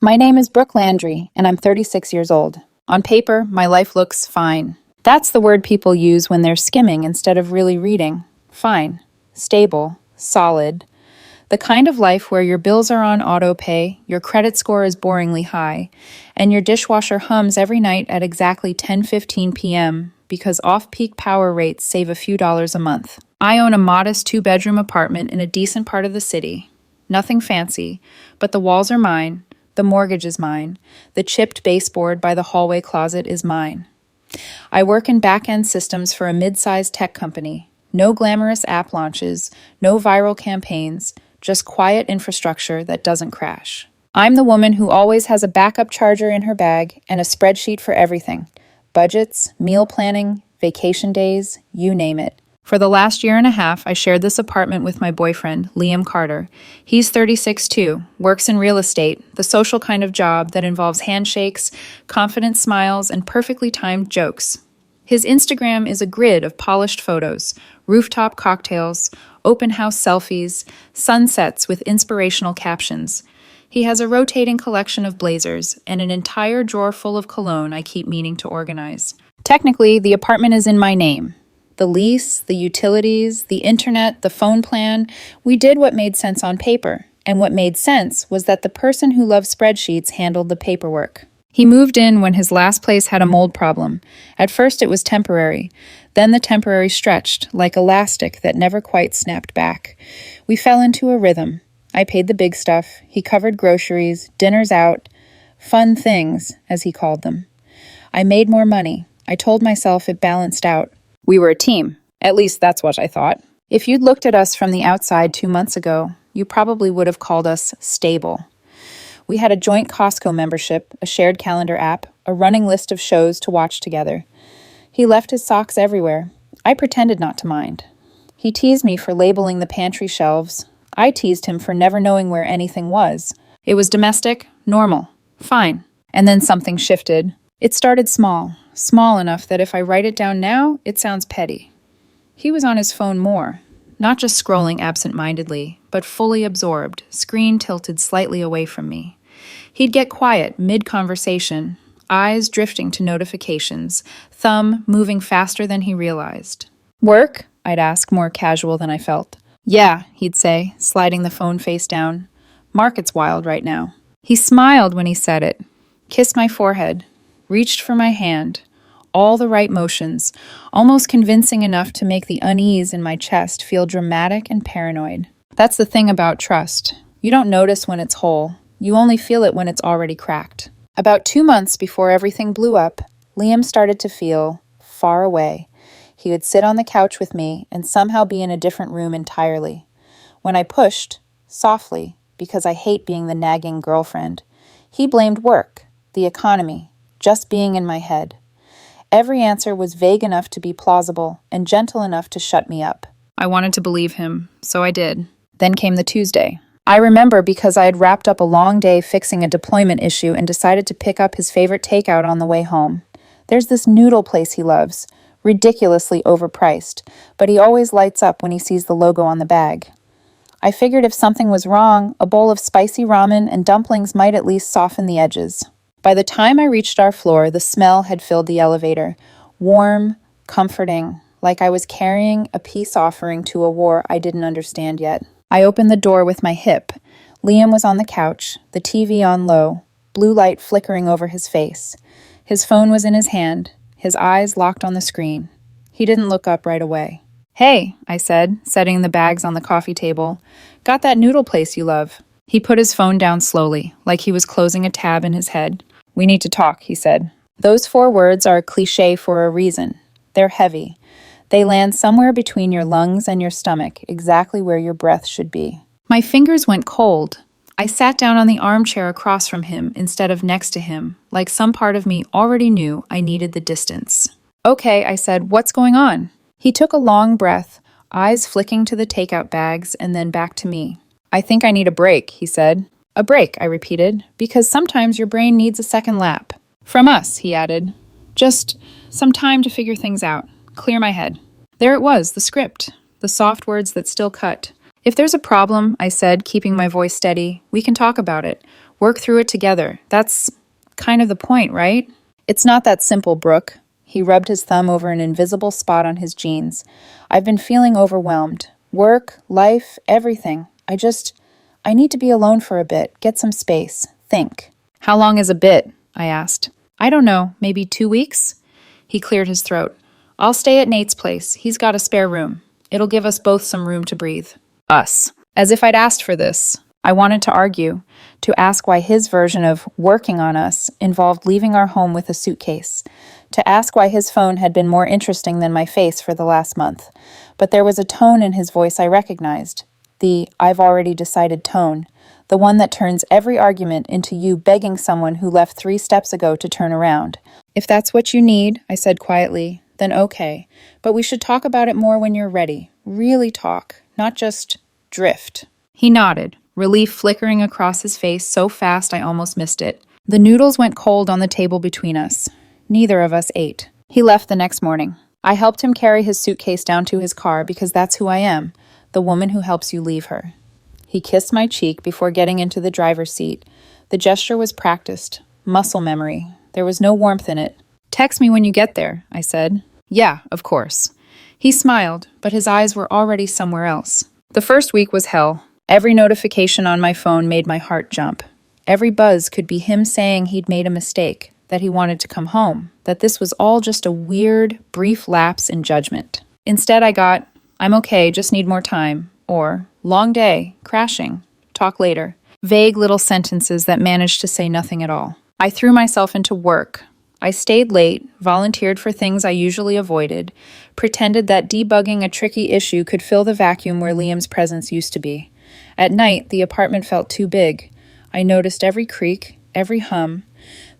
My name is Brooke Landry, and I'm 36 years old. On paper, my life looks fine. That's the word people use when they're skimming instead of really reading. Fine. Stable. Solid. The kind of life where your bills are on auto pay, your credit score is boringly high, and your dishwasher hums every night at exactly 10:15 p.m. because off-peak power rates save a few dollars a month. I own a modest two-bedroom apartment in a decent part of the city. Nothing fancy, but the walls are mine, the mortgage is mine, the chipped baseboard by the hallway closet is mine. I work in back-end systems for a mid-sized tech company. No glamorous app launches, no viral campaigns, just quiet infrastructure that doesn't crash. I'm the woman who always has a backup charger in her bag and a spreadsheet for everything. Budgets, meal planning, vacation days, you name it. For the last year and a half, I shared this apartment with my boyfriend, Liam Carter. He's 36 too, works in real estate, the social kind of job that involves handshakes, confident smiles, and perfectly timed jokes. His Instagram is a grid of polished photos, rooftop cocktails, open house selfies, sunsets with inspirational captions. He has a rotating collection of blazers and an entire drawer full of cologne I keep meaning to organize. Technically, the apartment is in my name. The lease, the utilities, the internet, the phone plan, we did what made sense on paper. And what made sense was that the person who loved spreadsheets handled the paperwork. He moved in when his last place had a mold problem. At first it was temporary. Then the temporary stretched, like elastic that never quite snapped back. We fell into a rhythm. I paid the big stuff. He covered groceries, dinners out, fun things, as he called them. I made more money. I told myself it balanced out. We were a team. At least that's what I thought. If you'd looked at us from the outside 2 months ago, you probably would have called us stable. We had a joint Costco membership, a shared calendar app, a running list of shows to watch together. He left his socks everywhere. I pretended not to mind. He teased me for labeling the pantry shelves. I teased him for never knowing where anything was. It was domestic, normal, fine. And then something shifted. It started small enough that if I write it down now, it sounds petty. He was on his phone more, not just scrolling absent-mindedly, but fully absorbed, screen tilted slightly away from me. He'd get quiet mid-conversation, eyes drifting to notifications, thumb moving faster than he realized. "Work?" I'd ask, more casual than I felt. "Yeah," he'd say, sliding the phone face down. "Market's wild right now." He smiled when he said it, kissed my forehead, reached for my hand, all the right motions, almost convincing enough to make the unease in my chest feel dramatic and paranoid. That's the thing about trust. You don't notice when it's whole. You only feel it when it's already cracked. About 2 months before everything blew up, Liam started to feel far away. He would sit on the couch with me and somehow be in a different room entirely. When I pushed, softly, because I hate being the nagging girlfriend, he blamed work, the economy, just being in my head. Every answer was vague enough to be plausible and gentle enough to shut me up. I wanted to believe him, so I did. Then came the Tuesday. I remember because I had wrapped up a long day fixing a deployment issue and decided to pick up his favorite takeout on the way home. There's this noodle place he loves, ridiculously overpriced, but he always lights up when he sees the logo on the bag. I figured if something was wrong, a bowl of spicy ramen and dumplings might at least soften the edges. By the time I reached our floor, the smell had filled the elevator. Warm, comforting, like I was carrying a peace offering to a war I didn't understand yet. I opened the door with my hip. Liam was on the couch, the TV on low, blue light flickering over his face. His phone was in his hand, his eyes locked on the screen. He didn't look up right away. "Hey," I said, setting the bags on the coffee table. "Got that noodle place you love." He put his phone down slowly, like he was closing a tab in his head. "We need to talk," he said. Those 4 words are a cliché for a reason. They're heavy. They land somewhere between your lungs and your stomach, exactly where your breath should be. My fingers went cold. I sat down on the armchair across from him instead of next to him, like some part of me already knew I needed the distance. "Okay," I said, "what's going on?" He took a long breath, eyes flicking to the takeout bags and then back to me. "I think I need a break," he said. "A break," I repeated, "because sometimes your brain needs a second lap." "From us," he added. "Just some time to figure things out, clear my head." There it was, the script, the soft words that still cut. "If there's a problem," I said, keeping my voice steady, "we can talk about it. Work through it together. That's kind of the point, right? It's not that simple, Brooke. He rubbed his thumb over an invisible spot on his jeans. I've been feeling overwhelmed. Work, life, everything. I need to be alone for a bit, get some space, think. How long is a bit? I asked. I don't know, maybe 2 weeks? He cleared his throat. I'll stay at Nate's place. He's got a spare room. It'll give us both some room to breathe. Us. As if I'd asked for this. I wanted to argue, to ask why his version of working on us involved leaving our home with a suitcase, to ask why his phone had been more interesting than my face for the last month. But there was a tone in his voice I recognized, the I've already decided tone, the one that turns every argument into you begging someone who left 3 steps ago to turn around. If that's what you need, I said quietly, then okay, but we should talk about it more when you're ready. Really talk, not just drift. He nodded, relief flickering across his face so fast I almost missed it. The noodles went cold on the table between us. Neither of us ate. He left the next morning. I helped him carry his suitcase down to his car because that's who I am, the woman who helps you leave her. He kissed my cheek before getting into the driver's seat. The gesture was practiced, muscle memory. There was no warmth in it. Text me when you get there, I said. Yeah, of course. He smiled, but his eyes were already somewhere else. The first week was hell. Every notification on my phone made my heart jump. Every buzz could be him saying he'd made a mistake, that he wanted to come home, that this was all just a weird, brief lapse in judgment. Instead, I got, I'm okay, just need more time, or long day, crashing, talk later. Vague little sentences that managed to say nothing at all. I threw myself into work. I stayed late, volunteered for things I usually avoided, pretended that debugging a tricky issue could fill the vacuum where Liam's presence used to be. At night, the apartment felt too big. I noticed every creak, every hum.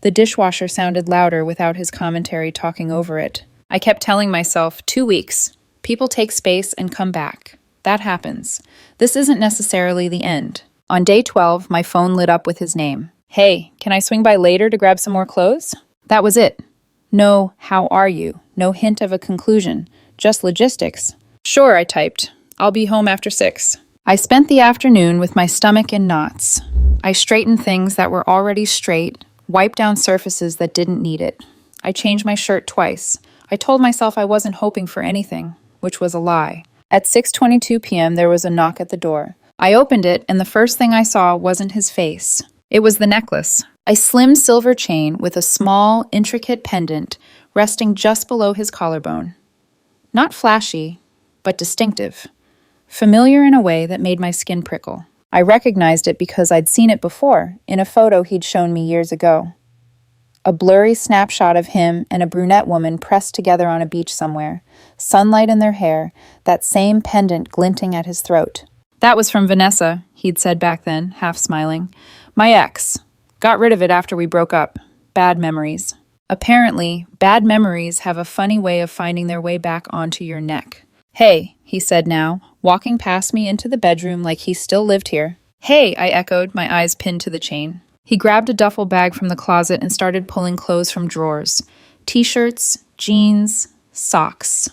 The dishwasher sounded louder without his commentary talking over it. I kept telling myself, 2 weeks. People take space and come back. That happens. This isn't necessarily the end. On day 12, my phone lit up with his name. Hey, can I swing by later to grab some more clothes? That was it. No, how are you? No hint of a conclusion. Just logistics. Sure, I typed. I'll be home after 6. I spent the afternoon with my stomach in knots. I straightened things that were already straight, wiped down surfaces that didn't need it. I changed my shirt twice. I told myself I wasn't hoping for anything, which was a lie. At 6:22 p.m., there was a knock at the door. I opened it, and the first thing I saw wasn't his face. It was the necklace. A slim silver chain with a small, intricate pendant resting just below his collarbone. Not flashy, but distinctive. Familiar in a way that made my skin prickle. I recognized it because I'd seen it before, in a photo he'd shown me years ago. A blurry snapshot of him and a brunette woman pressed together on a beach somewhere, sunlight in their hair, that same pendant glinting at his throat. That was from Vanessa, he'd said back then, half smiling. My ex. Got rid of it after we broke up. Bad memories. Apparently, bad memories have a funny way of finding their way back onto your neck. Hey, he said now, walking past me into the bedroom like he still lived here. Hey, I echoed, my eyes pinned to the chain. He grabbed a duffel bag from the closet and started pulling clothes from drawers. T-shirts, jeans, socks.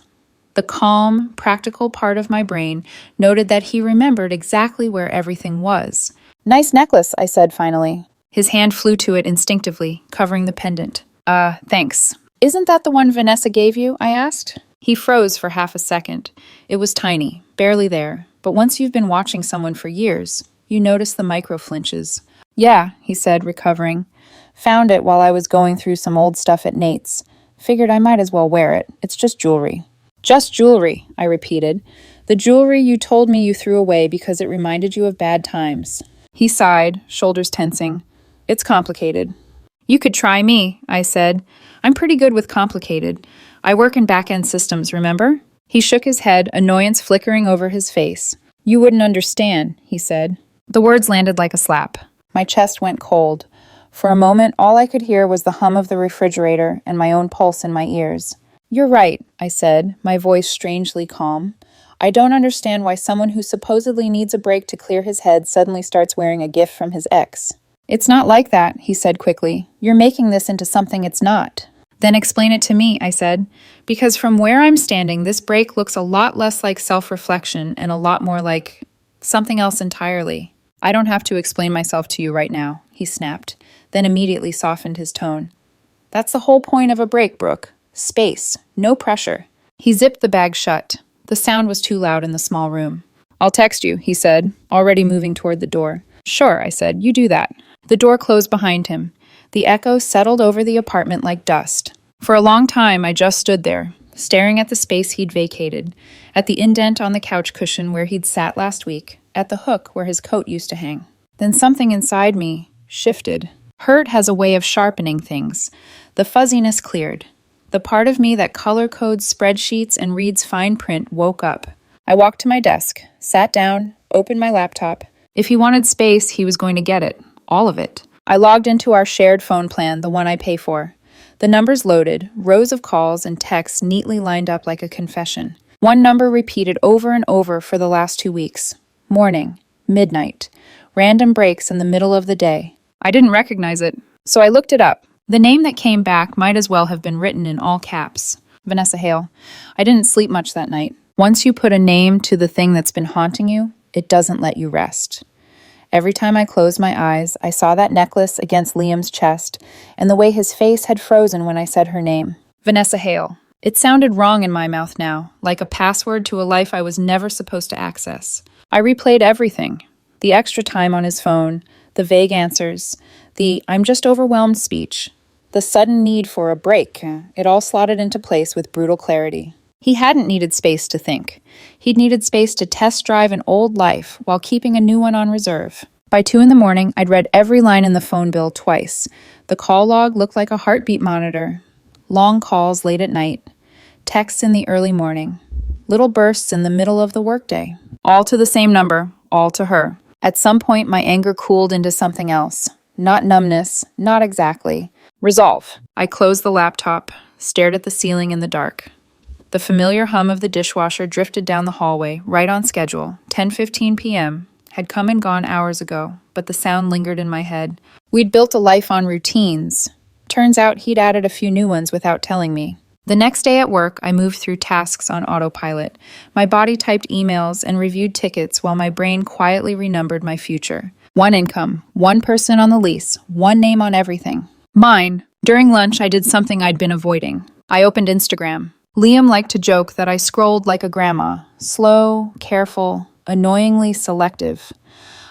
The calm, practical part of my brain noted that he remembered exactly where everything was. Nice necklace, I said finally. His hand flew to it instinctively, covering the pendant. Thanks. Isn't that the one Vanessa gave you? I asked. He froze for half a second. It was tiny, barely there, but once you've been watching someone for years, you notice the micro flinches. Yeah, he said, recovering. Found it while I was going through some old stuff at Nate's. Figured I might as well wear it. It's just jewelry. Just jewelry, I repeated. The jewelry you told me you threw away because it reminded you of bad times. He sighed, shoulders tensing. It's complicated. You could try me, I said. I'm pretty good with complicated. I work in back-end systems, remember? He shook his head, annoyance flickering over his face. You wouldn't understand, he said. The words landed like a slap. My chest went cold. For a moment, all I could hear was the hum of the refrigerator and my own pulse in my ears. You're right, I said, my voice strangely calm. I don't understand why someone who supposedly needs a break to clear his head suddenly starts wearing a gift from his ex. It's not like that, he said quickly. You're making this into something it's not. Then explain it to me, I said, because from where I'm standing, this break looks a lot less like self-reflection and a lot more like something else entirely. I don't have to explain myself to you right now, he snapped, then immediately softened his tone. That's the whole point of a break, Brooke. Space, no pressure. He zipped the bag shut. The sound was too loud in the small room. I'll text you, he said, already moving toward the door. Sure, I said, you do that. The door closed behind him. The echo settled over the apartment like dust. For a long time, I just stood there, staring at the space he'd vacated, at the indent on the couch cushion where he'd sat last week, at the hook where his coat used to hang. Then something inside me shifted. Hurt has a way of sharpening things. The fuzziness cleared. The part of me that color codes spreadsheets and reads fine print woke up. I walked to my desk, sat down, opened my laptop. If he wanted space, he was going to get it. All of it. I logged into our shared phone plan, the one I pay for. The numbers loaded, rows of calls and texts neatly lined up like a confession. One number repeated over and over for the last 2 weeks. Morning, midnight, random breaks in the middle of the day. I didn't recognize it, so I looked it up. The name that came back might as well have been written in all caps. Vanessa Hale. I didn't sleep much that night. Once you put a name to the thing that's been haunting you, it doesn't let you rest. Every time I closed my eyes, I saw that necklace against Liam's chest, and the way his face had frozen when I said her name. Vanessa Hale. It sounded wrong in my mouth now, like a password to a life I was never supposed to access. I replayed everything. The extra time on his phone, the vague answers, the "I'm just overwhelmed" speech, the sudden need for a break. It all slotted into place with brutal clarity. He hadn't needed space to think. He'd needed space to test drive an old life while keeping a new one on reserve. By 2 a.m, I'd read every line in the phone bill twice. The call log looked like a heartbeat monitor. Long calls late at night. Texts in the early morning. Little bursts in the middle of the workday. All to the same number, all to her. At some point, my anger cooled into something else. Not numbness, not exactly. Resolve. I closed the laptop, stared at the ceiling in the dark. The familiar hum of the dishwasher drifted down the hallway, right on schedule, 10:15 p.m., had come and gone hours ago, but the sound lingered in my head. We'd built a life on routines. Turns out he'd added a few new ones without telling me. The next day at work, I moved through tasks on autopilot. My body typed emails and reviewed tickets while my brain quietly renumbered my future. One income, one person on the lease, one name on everything. Mine. During lunch, I did something I'd been avoiding. I opened Instagram. Liam liked to joke that I scrolled like a grandma, slow, careful, annoyingly selective.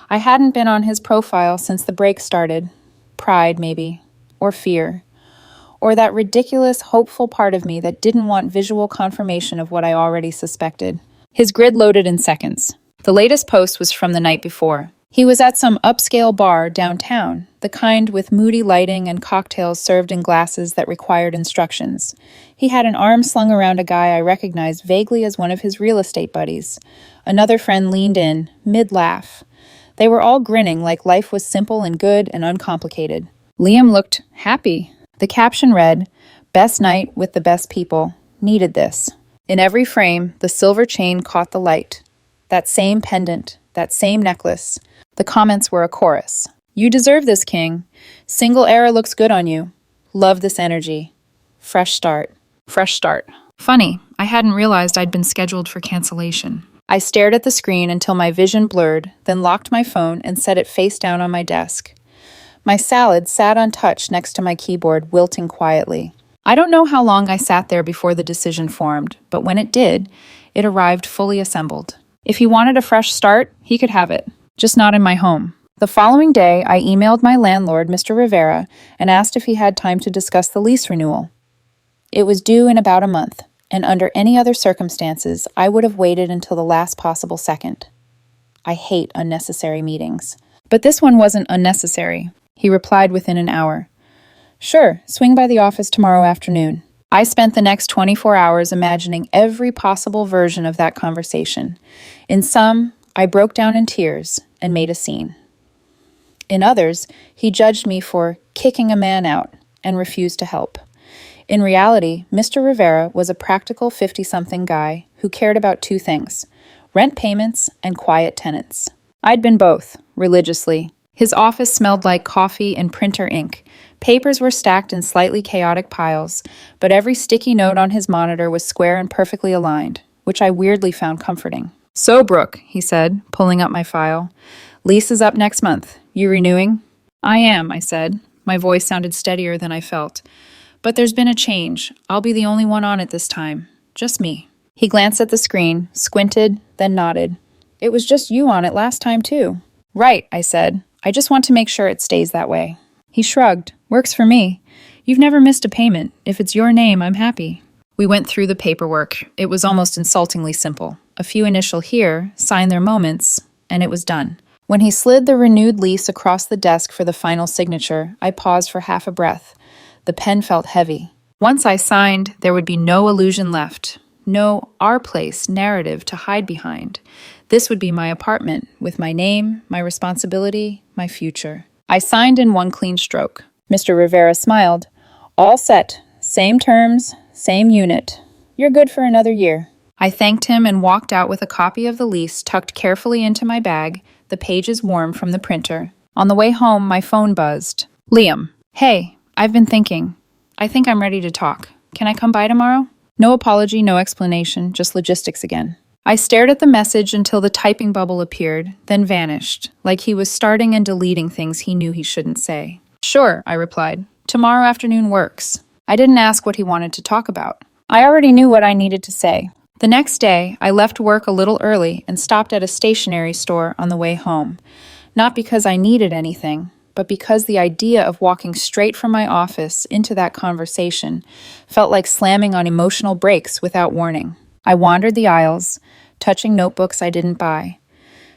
I hadn't been on his profile since the break started. Pride, maybe. Or fear. Or that ridiculous, hopeful part of me that didn't want visual confirmation of what I already suspected. His grid loaded in seconds. The latest post was from the night before. He was at some upscale bar downtown, the kind with moody lighting and cocktails served in glasses that required instructions. He had an arm slung around a guy I recognized vaguely as one of his real estate buddies. Another friend leaned in, mid-laugh. They were all grinning like life was simple and good and uncomplicated. Liam looked happy. The caption read, "Best night with the best people. Needed this." In every frame, the silver chain caught the light. That same pendant, that same necklace. The comments were a chorus. "You deserve this, King. Single era looks good on you. Love this energy. Fresh start. Fresh start." Funny, I hadn't realized I'd been scheduled for cancellation. I stared at the screen until my vision blurred, then locked my phone and set it face down on my desk. My salad sat untouched next to my keyboard, wilting quietly. I don't know how long I sat there before the decision formed, but when it did, it arrived fully assembled. If he wanted a fresh start, he could have it, just not in my home. The following day, I emailed my landlord, Mr. Rivera, and asked if he had time to discuss the lease renewal. It was due in about a month, and under any other circumstances, I would have waited until the last possible second. I hate unnecessary meetings. But this one wasn't unnecessary. He replied within an hour. "Sure, swing by the office tomorrow afternoon." I spent the next 24 hours imagining every possible version of that conversation. In some, I broke down in tears and made a scene. In others, he judged me for kicking a man out and refused to help. In reality, Mr. Rivera was a practical 50-something guy who cared about 2 things: rent payments and quiet tenants. I'd been both, religiously. His office smelled like coffee and printer ink. Papers were stacked in slightly chaotic piles, but every sticky note on his monitor was square and perfectly aligned, which I weirdly found comforting. "So, Brooke," he said, pulling up my file, Lease is up next month. You renewing? I am, I said. My voice sounded steadier than I felt. But there's been a change. I'll be the only one on it this time. Just me. He glanced at the screen, squinted, then nodded. It was just you on it last time, too. Right, I said. I just want to make sure it stays that way. He shrugged. Works for me. You've never missed a payment. If it's your name, I'm happy. We went through the paperwork. It was almost insultingly simple. A few initial here, sign their moments, and it was done. When he slid the renewed lease across the desk for the final signature, I paused for half a breath. The pen felt heavy. Once I signed, there would be no illusion left. No our place narrative to hide behind. This would be my apartment, with my name, my responsibility, my future. I signed in one clean stroke. Mr. Rivera smiled. All set. Same terms, same unit. You're good for another year. I thanked him and walked out with a copy of the lease tucked carefully into my bag, the pages warm from the printer. On the way home, my phone buzzed. Liam. Hey, I've been thinking. I think I'm ready to talk. Can I come by tomorrow? No apology, no explanation, just logistics again. I stared at the message until the typing bubble appeared, then vanished, like he was starting and deleting things he knew he shouldn't say. Sure, I replied. Tomorrow afternoon works. I didn't ask what he wanted to talk about. I already knew what I needed to say. The next day, I left work a little early and stopped at a stationery store on the way home. Not because I needed anything, but because the idea of walking straight from my office into that conversation felt like slamming on emotional brakes without warning. I wandered the aisles, touching notebooks I didn't buy.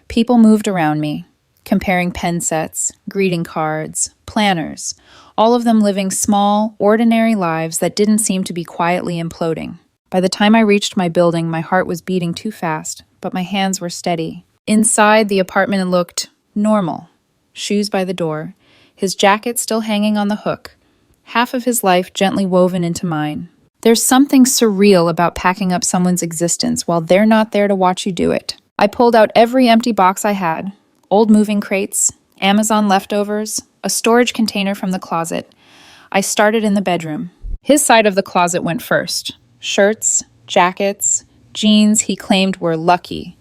People moved around me, comparing pen sets, greeting cards, planners, all of them living small, ordinary lives that didn't seem to be quietly imploding. By the time I reached my building, my heart was beating too fast, but my hands were steady. Inside, the apartment looked normal. Shoes by the door, his jacket still hanging on the hook, half of his life gently woven into mine. There's something surreal about packing up someone's existence while they're not there to watch you do it. I pulled out every empty box I had, old moving crates, Amazon leftovers, a storage container from the closet. I started in the bedroom. His side of the closet went first. Shirts, jackets, jeans he claimed were lucky.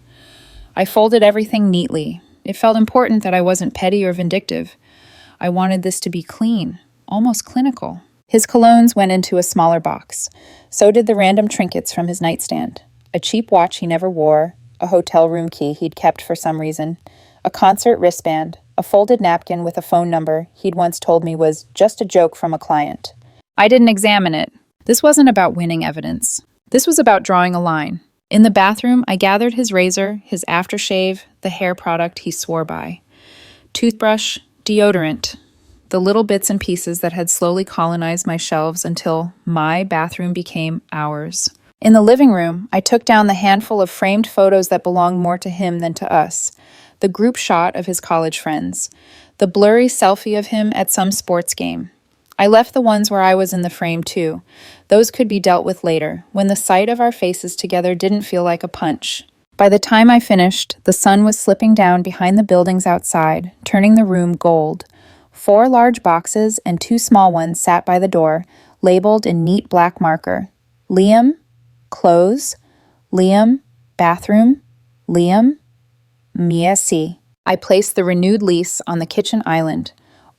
I folded everything neatly. It felt important that I wasn't petty or vindictive. I wanted this to be clean, almost clinical. His colognes went into a smaller box. So did the random trinkets from his nightstand. A cheap watch he never wore, a hotel room key he'd kept for some reason, a concert wristband, a folded napkin with a phone number he'd once told me was just a joke from a client. I didn't examine it. This wasn't about winning evidence. This was about drawing a line. In the bathroom, I gathered his razor, his aftershave, the hair product he swore by. Toothbrush, deodorant, the little bits and pieces that had slowly colonized my shelves until my bathroom became ours. In the living room, I took down the handful of framed photos that belonged more to him than to us. The group shot of his college friends. The blurry selfie of him at some sports game. I left the ones where I was in the frame too. Those could be dealt with later, when the sight of our faces together didn't feel like a punch. By the time I finished, the sun was slipping down behind the buildings outside, turning the room gold. 4 large boxes and 2 small ones sat by the door, labeled in neat black marker. Liam, clothes, Liam, bathroom, Liam, Mia C. I placed the renewed lease on the kitchen island,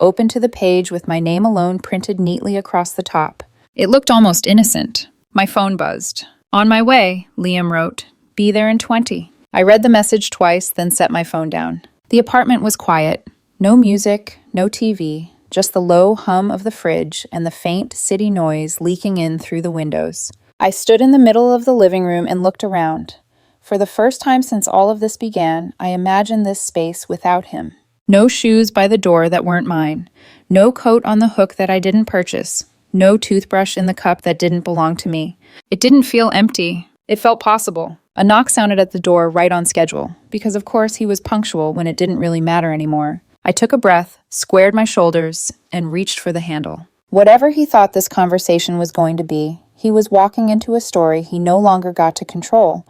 open to the page with my name alone printed neatly across the top. It looked almost innocent. My phone buzzed. On my way, Liam wrote, be there in 20. I read the message twice, then set my phone down. The apartment was quiet. No music, no TV, just the low hum of the fridge and the faint city noise leaking in through the windows. I stood in the middle of the living room and looked around. For the first time since all of this began, I imagined this space without him. No shoes by the door that weren't mine. No coat on the hook that I didn't purchase. No toothbrush in the cup that didn't belong to me. It didn't feel empty. It felt possible. A knock sounded at the door right on schedule, because of course he was punctual when it didn't really matter anymore. I took a breath, squared my shoulders, and reached for the handle. Whatever he thought this conversation was going to be, he was walking into a story he no longer got to control.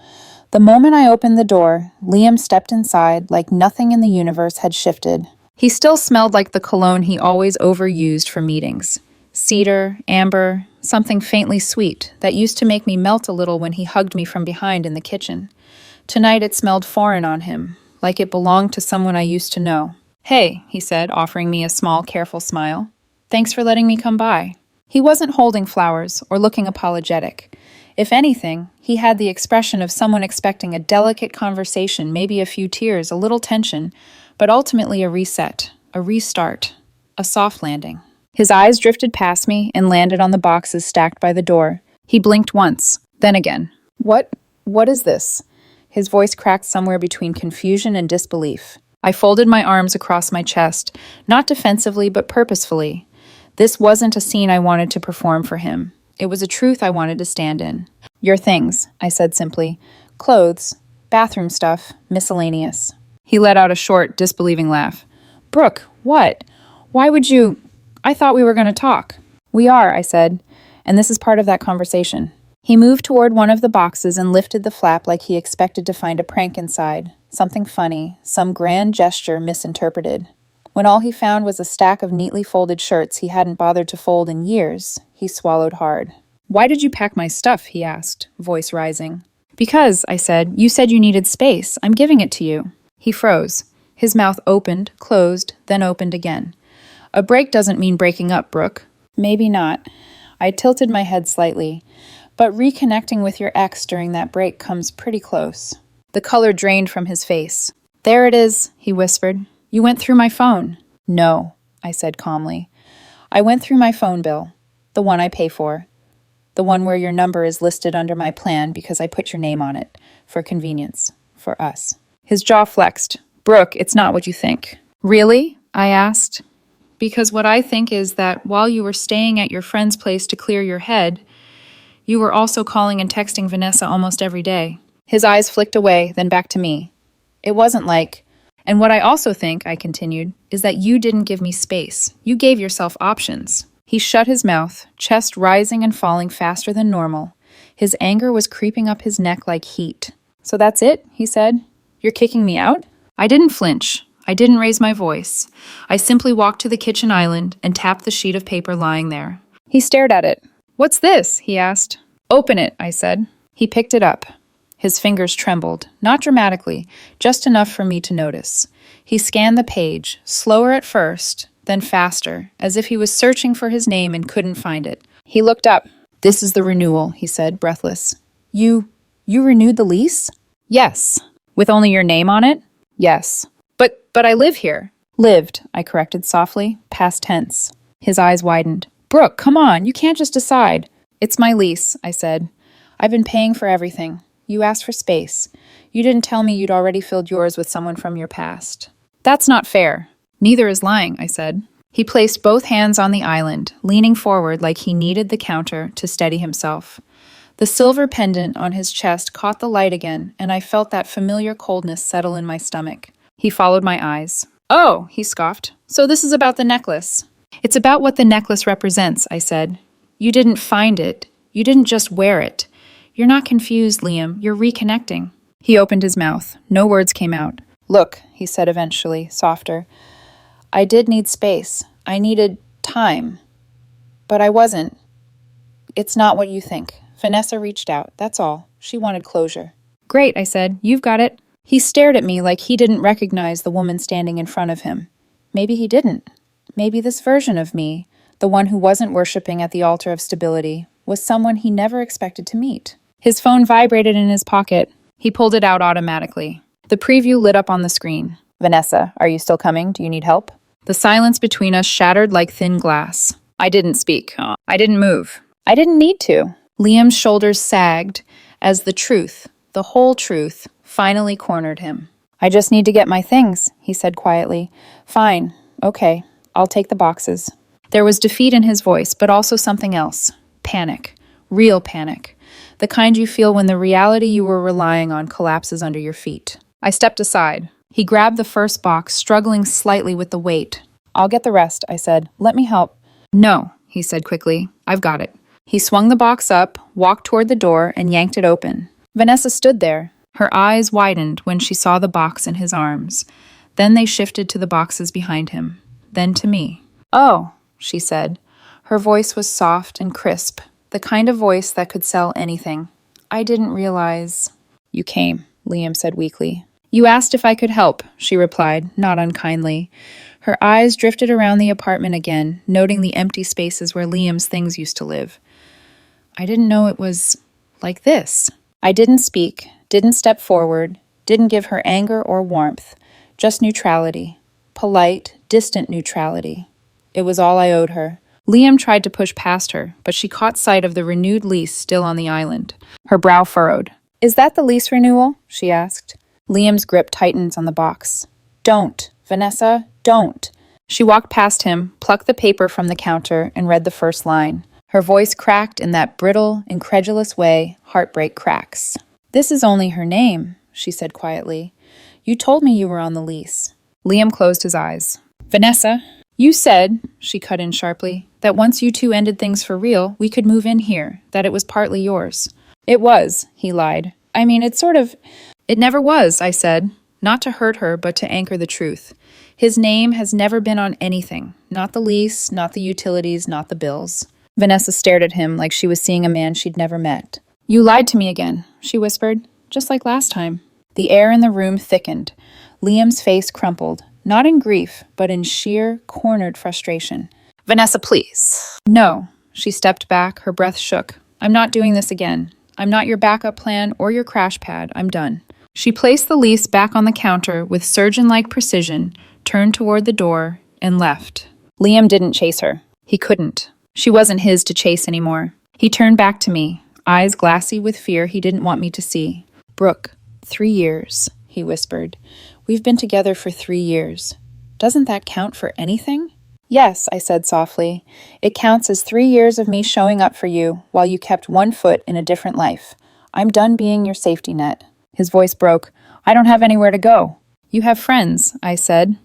The moment I opened the door, Liam stepped inside like nothing in the universe had shifted. He still smelled like the cologne he always overused for meetings. Cedar, amber, something faintly sweet that used to make me melt a little when he hugged me from behind in the kitchen. Tonight it smelled foreign on him, like it belonged to someone I used to know. "Hey," he said, offering me a small, careful smile. "Thanks for letting me come by." He wasn't holding flowers or looking apologetic. If anything, he had the expression of someone expecting a delicate conversation, maybe a few tears, a little tension, but ultimately a reset, a restart, a soft landing. His eyes drifted past me and landed on the boxes stacked by the door. He blinked once, then again. What is this?" His voice cracked somewhere between confusion and disbelief. I folded my arms across my chest, not defensively but purposefully. This wasn't a scene I wanted to perform for him. It was a truth I wanted to stand in. "Your things," I said simply. "Clothes, bathroom stuff, miscellaneous." He let out a short, disbelieving laugh. "Brooke, what? Why would you? I thought we were going to talk." "We are," I said, "and this is part of that conversation." He moved toward one of the boxes and lifted the flap like he expected to find a prank inside. Something funny, some grand gesture misinterpreted. When all he found was a stack of neatly folded shirts he hadn't bothered to fold in years, he swallowed hard. "Why did you pack my stuff?" he asked, voice rising. "Because," I said, "you said you needed space. I'm giving it to you." He froze. His mouth opened, closed, then opened again. "A break doesn't mean breaking up, Brooke." "Maybe not." I tilted my head slightly. "But reconnecting with your ex during that break comes pretty close." The color drained from his face. "There it is," he whispered. "You went through my phone." "No," I said calmly. "I went through my phone bill, the one I pay for, the one where your number is listed under my plan because I put your name on it, for convenience, for us." His jaw flexed. "Brooke, it's not what you think." "Really?" I asked. "Because what I think is that while you were staying at your friend's place to clear your head, you were also calling and texting Vanessa almost every day." His eyes flicked away, then back to me. "It wasn't like... And what I also think," I continued, "is that you didn't give me space. You gave yourself options." He shut his mouth, chest rising and falling faster than normal. His anger was creeping up his neck like heat. "So that's it?" he said. "You're kicking me out?" I didn't flinch. I didn't raise my voice. I simply walked to the kitchen island and tapped the sheet of paper lying there. He stared at it. "What's this?" he asked. "Open it," I said. He picked it up. His fingers trembled, not dramatically, just enough for me to notice. He scanned the page, slower at first, then faster, as if he was searching for his name and couldn't find it. He looked up. "This is the renewal," he said, breathless. You renewed the lease?" "Yes." "With only your name on it?" "Yes." But I live here." "Lived," I corrected softly, past tense. His eyes widened. "Brooke, come on, you can't just decide." "It's my lease," I said. "I've been paying for everything. You asked for space. You didn't tell me you'd already filled yours with someone from your past." "That's not fair." "Neither is lying," I said. He placed both hands on the island, leaning forward like he needed the counter to steady himself. The silver pendant on his chest caught the light again, and I felt that familiar coldness settle in my stomach. He followed my eyes. "Oh," he scoffed. "So this is about the necklace." "It's about what the necklace represents," I said. "You didn't find it. You didn't just wear it. You're not confused, Liam. You're reconnecting." He opened his mouth. No words came out. "Look," he said eventually, softer. "I did need space. I needed time. But I wasn't. It's not what you think. Vanessa reached out. That's all. She wanted closure." "Great," I said. "You've got it." He stared at me like he didn't recognize the woman standing in front of him. Maybe he didn't. Maybe this version of me, the one who wasn't worshiping at the altar of stability, was someone he never expected to meet. His phone vibrated in his pocket. He pulled it out automatically. The preview lit up on the screen. "Vanessa, are you still coming? Do you need help?" The silence between us shattered like thin glass. I didn't speak. I didn't move. I didn't need to. Liam's shoulders sagged as the truth, the whole truth, finally cornered him. "I just need to get my things," he said quietly. "Fine. Okay. I'll take the boxes." There was defeat in his voice, but also something else. Panic. Real panic. The kind you feel when the reality you were relying on collapses under your feet. I stepped aside. He grabbed the first box, struggling slightly with the weight. "I'll get the rest," I said. "Let me help." "No," he said quickly. "I've got it." He swung the box up, walked toward the door, and yanked it open. Vanessa stood there. Her eyes widened when she saw the box in his arms. Then they shifted to the boxes behind him. Then to me. "Oh," she said. Her voice was soft and crisp, the kind of voice that could sell anything. "I didn't realize—" "You came," Liam said weakly. You asked if I could help, she replied, not unkindly. Her eyes drifted around the apartment again, noting the empty spaces where Liam's things used to live. I didn't know it was like this. I didn't speak, didn't step forward, didn't give her anger or warmth, just neutrality. Polite, distant neutrality. It was all I owed her. Liam tried to push past her, but she caught sight of the renewed lease still on the island. Her brow furrowed. Is that the lease renewal? She asked. Liam's grip tightens on the box. Don't, Vanessa, don't. She walked past him, plucked the paper from the counter, and read the first line. Her voice cracked in that brittle, incredulous way heartbreak cracks. This is only her name, she said quietly. You told me you were on the lease. Liam closed his eyes. Vanessa, you said, she cut in sharply, that once you two ended things for real, we could move in here, that it was partly yours. It was, he lied. I mean, It never was, I said. Not to hurt her, but to anchor the truth. His name has never been on anything. Not the lease, not the utilities, not the bills. Vanessa stared at him like she was seeing a man she'd never met. You lied to me again, she whispered, just like last time. The air in the room thickened. Liam's face crumpled, not in grief, but in sheer, cornered frustration. Vanessa, please. No. She stepped back, her breath shook. I'm not doing this again. I'm not your backup plan or your crash pad. I'm done. She placed the lease back on the counter with surgeon-like precision, turned toward the door, and left. Liam didn't chase her. He couldn't. She wasn't his to chase anymore. He turned back to me, eyes glassy with fear he didn't want me to see. Brooke, 3 years, he whispered. We've been together for 3 years. Doesn't that count for anything? Yes, I said softly. It counts as 3 years of me showing up for you while you kept one foot in a different life. I'm done being your safety net. His voice broke. I don't have anywhere to go. You have friends, I said.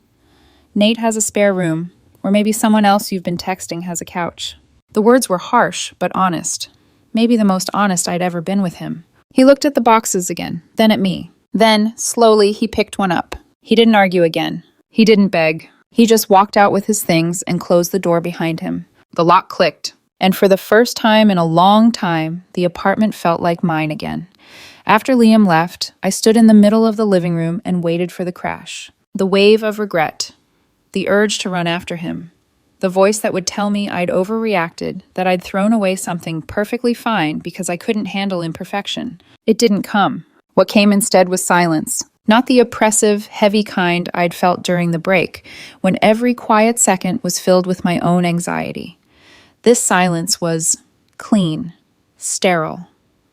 Nate has a spare room, or maybe someone else you've been texting has a couch. The words were harsh, but honest. Maybe the most honest I'd ever been with him. He looked at the boxes again, then at me. Then, slowly, he picked one up. He didn't argue again. He didn't beg. He just walked out with his things and closed the door behind him. The lock clicked, and for the first time in a long time, the apartment felt like mine again. After Liam left, I stood in the middle of the living room and waited for the crash. The wave of regret. The urge to run after him. The voice that would tell me I'd overreacted, that I'd thrown away something perfectly fine because I couldn't handle imperfection. It didn't come. What came instead was silence. Not the oppressive, heavy kind I'd felt during the break, when every quiet second was filled with my own anxiety. This silence was clean, sterile,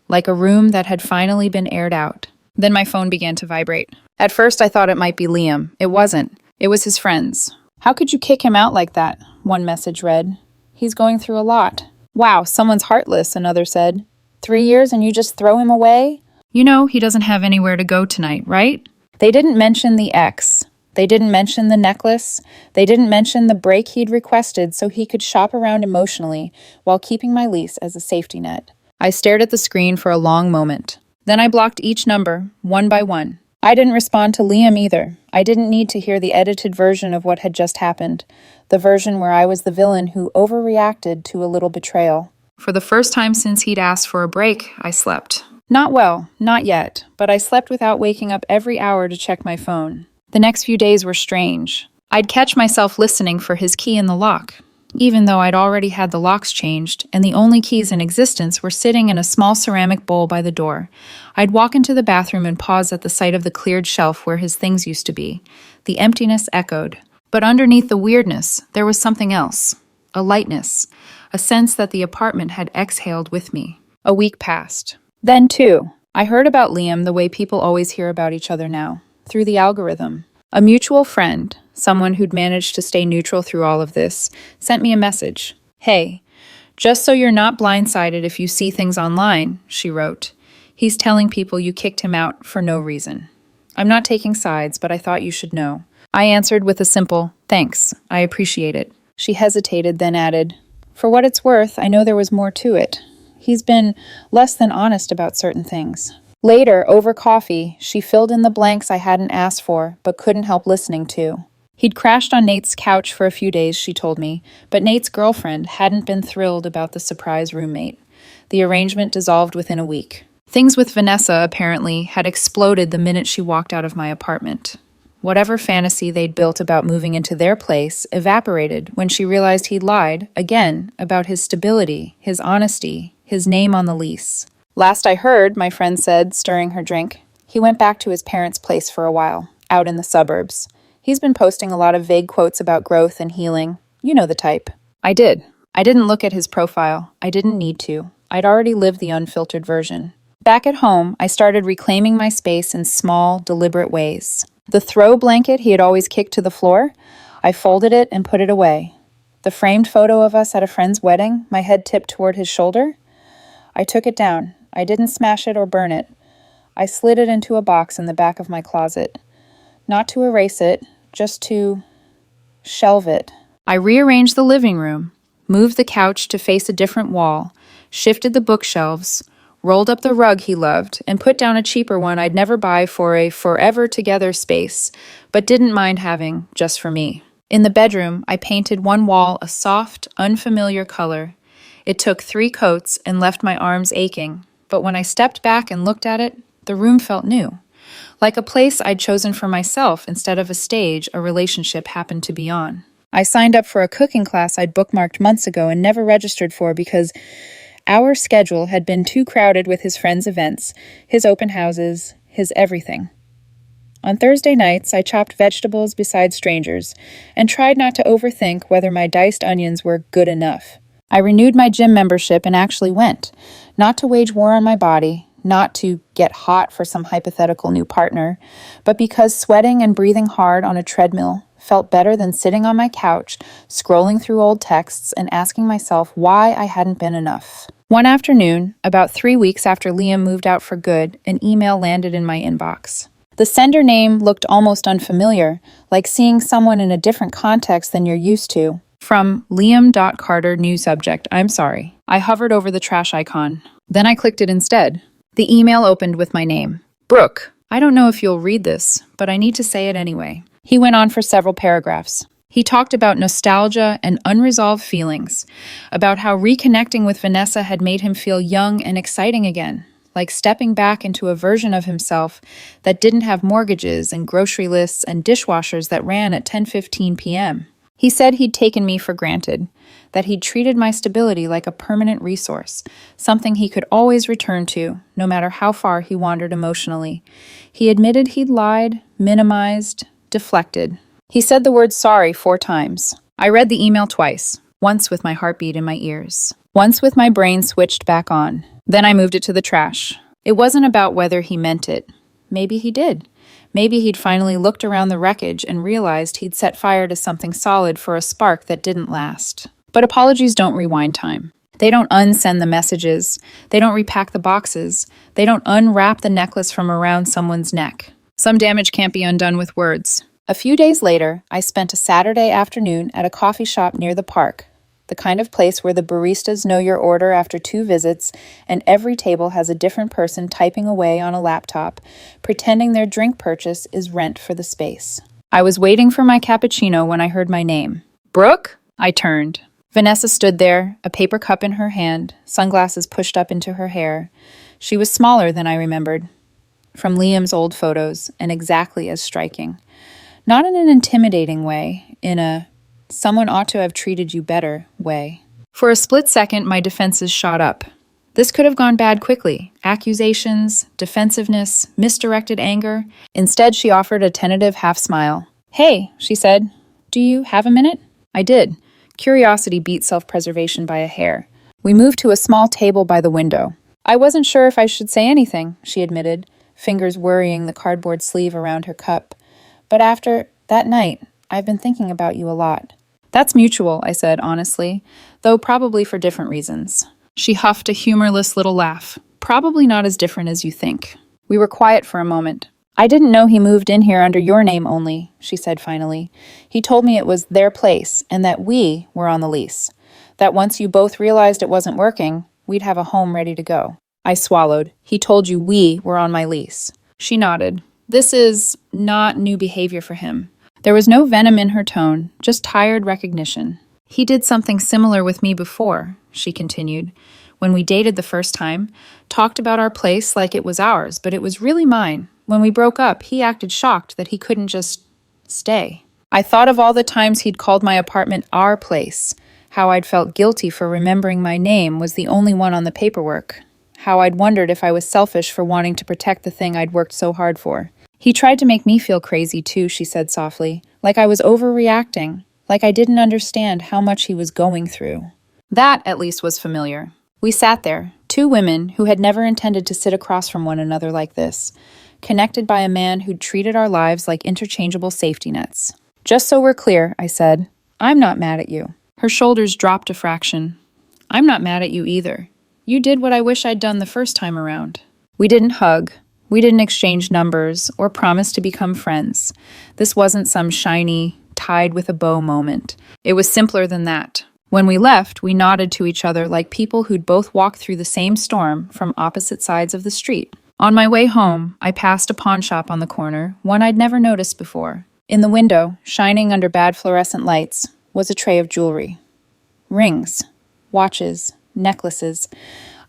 like a room that had finally been aired out. Then my phone began to vibrate. At first I thought it might be Liam. It wasn't. It was his friends. How could you kick him out like that? One message read. He's going through a lot. Wow, someone's heartless, another said. 3 years and you just throw him away? You know he doesn't have anywhere to go tonight, right? They didn't mention the ex. They didn't mention the necklace. They didn't mention the break he'd requested so he could shop around emotionally while keeping my lease as a safety net. I stared at the screen for a long moment. Then I blocked each number, one by one. I didn't respond to Liam either. I didn't need to hear the edited version of what had just happened, the version where I was the villain who overreacted to a little betrayal. For the first time since he'd asked for a break, I slept. Not well, not yet, but I slept without waking up every hour to check my phone. The next few days were strange. I'd catch myself listening for his key in the lock, even though I'd already had the locks changed, and the only keys in existence were sitting in a small ceramic bowl by the door. I'd walk into the bathroom and pause at the sight of the cleared shelf where his things used to be. The emptiness echoed. But underneath the weirdness, there was something else. A lightness. A sense that the apartment had exhaled with me. A week passed. Then, too, I heard about Liam the way people always hear about each other now. Through the algorithm. A mutual friend, someone who'd managed to stay neutral through all of this, sent me a message. Hey, just so you're not blindsided if you see things online, she wrote. He's telling people you kicked him out for no reason. I'm not taking sides, but I thought you should know. I answered with a simple, thanks, I appreciate it. She hesitated, then added, for what it's worth, I know there was more to it. He's been less than honest about certain things. Later, over coffee, she filled in the blanks I hadn't asked for, but couldn't help listening to. He'd crashed on Nate's couch for a few days, she told me, but Nate's girlfriend hadn't been thrilled about the surprise roommate. The arrangement dissolved within a week. Things with Vanessa, apparently, had exploded the minute she walked out of my apartment. Whatever fantasy they'd built about moving into their place evaporated when she realized he'd lied, again, about his stability, his honesty, his name on the lease. Last I heard, my friend said, stirring her drink, he went back to his parents' place for a while, out in the suburbs. He's been posting a lot of vague quotes about growth and healing. You know the type. I did. I didn't look at his profile. I didn't need to. I'd already lived the unfiltered version. Back at home, I started reclaiming my space in small, deliberate ways. The throw blanket he had always kicked to the floor, I folded it and put it away. The framed photo of us at a friend's wedding, my head tipped toward his shoulder, I took it down. I didn't smash it or burn it. I slid it into a box in the back of my closet. Not to erase it, just to shelve it. I rearranged the living room, moved the couch to face a different wall, shifted the bookshelves, rolled up the rug he loved, and put down a cheaper one I'd never buy for a forever together space, but didn't mind having just for me. In the bedroom, I painted one wall a soft, unfamiliar color. It took 3 coats and left my arms aching, but when I stepped back and looked at it, the room felt new. Like a place I'd chosen for myself instead of a stage a relationship happened to be on. I signed up for a cooking class I'd bookmarked months ago and never registered for because our schedule had been too crowded with his friends' events, his open houses, his everything. On Thursday nights, I chopped vegetables beside strangers and tried not to overthink whether my diced onions were good enough. I renewed my gym membership and actually went, not to wage war on my body, not to get hot for some hypothetical new partner, but because sweating and breathing hard on a treadmill felt better than sitting on my couch, scrolling through old texts and asking myself why I hadn't been enough. One afternoon, about 3 weeks after Liam moved out for good, an email landed in my inbox. The sender name looked almost unfamiliar, like seeing someone in a different context than you're used to. From Liam.Carter, new subject, I'm sorry. I hovered over the trash icon. Then I clicked it instead. The email opened with my name. Brooke, I don't know if you'll read this, but I need to say it anyway. He went on for several paragraphs. He talked about nostalgia and unresolved feelings, about how reconnecting with Vanessa had made him feel young and exciting again, like stepping back into a version of himself that didn't have mortgages and grocery lists and dishwashers that ran at 10:15 p.m. He said he'd taken me for granted, that he'd treated my stability like a permanent resource, something he could always return to, no matter how far he wandered emotionally. He admitted he'd lied, minimized, deflected. He said the word sorry 4 times. I read the email twice, once with my heartbeat in my ears, once with my brain switched back on. Then I moved it to the trash. It wasn't about whether he meant it. Maybe he did. Maybe he'd finally looked around the wreckage and realized he'd set fire to something solid for a spark that didn't last. But apologies don't rewind time. They don't unsend the messages. They don't repack the boxes. They don't unwrap the necklace from around someone's neck. Some damage can't be undone with words. A few days later, I spent a Saturday afternoon at a coffee shop near the park, the kind of place where the baristas know your order after 2 visits and every table has a different person typing away on a laptop, pretending their drink purchase is rent for the space. I was waiting for my cappuccino when I heard my name. Brooke? I turned. Vanessa stood there, a paper cup in her hand, sunglasses pushed up into her hair. She was smaller than I remembered from Liam's old photos, and exactly as striking. Not in an intimidating way, in a someone ought to have treated you better way. For a split second, my defenses shot up. This could have gone bad quickly. Accusations, defensiveness, misdirected anger. Instead, she offered a tentative half-smile. Hey, she said, do you have a minute? I did. Curiosity beat self-preservation by a hair. We moved to a small table by the window. I wasn't sure if I should say anything, she admitted, fingers worrying the cardboard sleeve around her cup. But after that night, I've been thinking about you a lot. That's mutual, I said honestly, though probably for different reasons. She huffed a humorless little laugh. Probably not as different as you think. We were quiet for a moment. I didn't know he moved in here under your name only, she said finally. He told me it was their place and that we were on the lease. That once you both realized it wasn't working, we'd have a home ready to go. I swallowed. He told you we were on my lease. She nodded. This is not new behavior for him. There was no venom in her tone, just tired recognition. He did something similar with me before, she continued, When we dated the first time, talked about our place like it was ours, but it was really mine. When we broke up, he acted shocked that he couldn't just stay. I thought of all the times he'd called my apartment our place, how I'd felt guilty for remembering my name was the only one on the paperwork, how I'd wondered if I was selfish for wanting to protect the thing I'd worked so hard for. He tried to make me feel crazy too, she said softly, like I was overreacting, like I didn't understand how much he was going through. That, at least, was familiar. We sat there, two women who had never intended to sit across from one another like this, connected by a man who'd treated our lives like interchangeable safety nets. Just so we're clear, I said, I'm not mad at you. Her shoulders dropped a fraction. I'm not mad at you either. You did what I wish I'd done the first time around. We didn't hug. We didn't exchange numbers or promise to become friends. This wasn't some shiny, tied with a bow moment. It was simpler than that. When we left, we nodded to each other like people who'd both walked through the same storm from opposite sides of the street. On my way home, I passed a pawn shop on the corner, one I'd never noticed before. In the window, shining under bad fluorescent lights, was a tray of jewelry. Rings, watches, necklaces.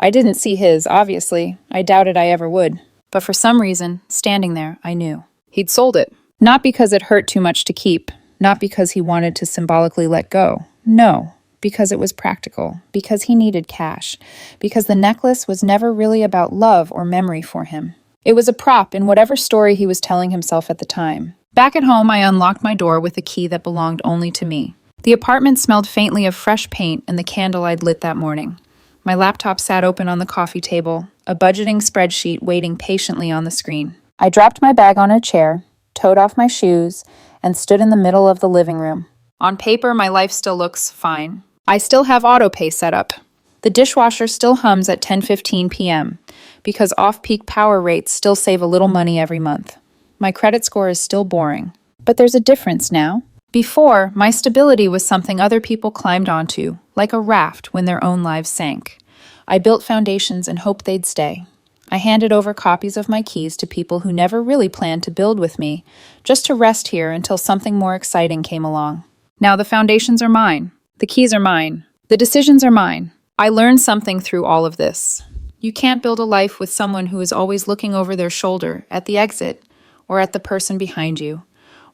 I didn't see his, obviously. I doubted I ever would. But for some reason, standing there, I knew. He'd sold it. Not because it hurt too much to keep, not because he wanted to symbolically let go. No, because it was practical, because he needed cash, because the necklace was never really about love or memory for him. It was a prop in whatever story he was telling himself at the time. Back at home, I unlocked my door with a key that belonged only to me. The apartment smelled faintly of fresh paint and the candle I'd lit that morning. My laptop sat open on the coffee table, a budgeting spreadsheet waiting patiently on the screen. I dropped my bag on a chair, toed off my shoes, and stood in the middle of the living room. On paper, my life still looks fine. I still have autopay set up. The dishwasher still hums at 10:15 p.m. because off-peak power rates still save a little money every month. My credit score is still boring. But there's a difference now. Before, my stability was something other people climbed onto, like a raft when their own lives sank. I built foundations and hoped they'd stay. I handed over copies of my keys to people who never really planned to build with me, just to rest here until something more exciting came along. Now the foundations are mine. The keys are mine. The decisions are mine. I learned something through all of this. You can't build a life with someone who is always looking over their shoulder at the exit, or at the person behind you,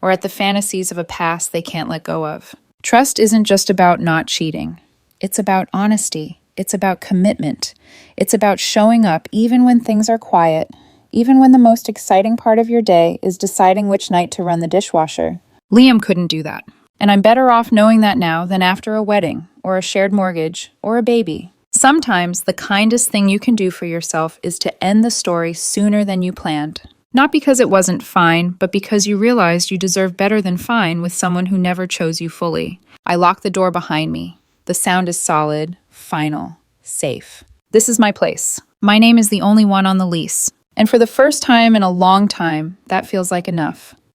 or at the fantasies of a past they can't let go of. Trust isn't just about not cheating. It's about honesty. It's about commitment. It's about showing up even when things are quiet, even when the most exciting part of your day is deciding which night to run the dishwasher. Liam couldn't do that. And I'm better off knowing that now than after a wedding, or a shared mortgage, or a baby. Sometimes the kindest thing you can do for yourself is to end the story sooner than you planned. Not because it wasn't fine, but because you realized you deserve better than fine with someone who never chose you fully. I locked the door behind me. The sound is solid, final, safe. This is my place. My name is the only one on the lease. And for the first time in a long time, that feels like enough.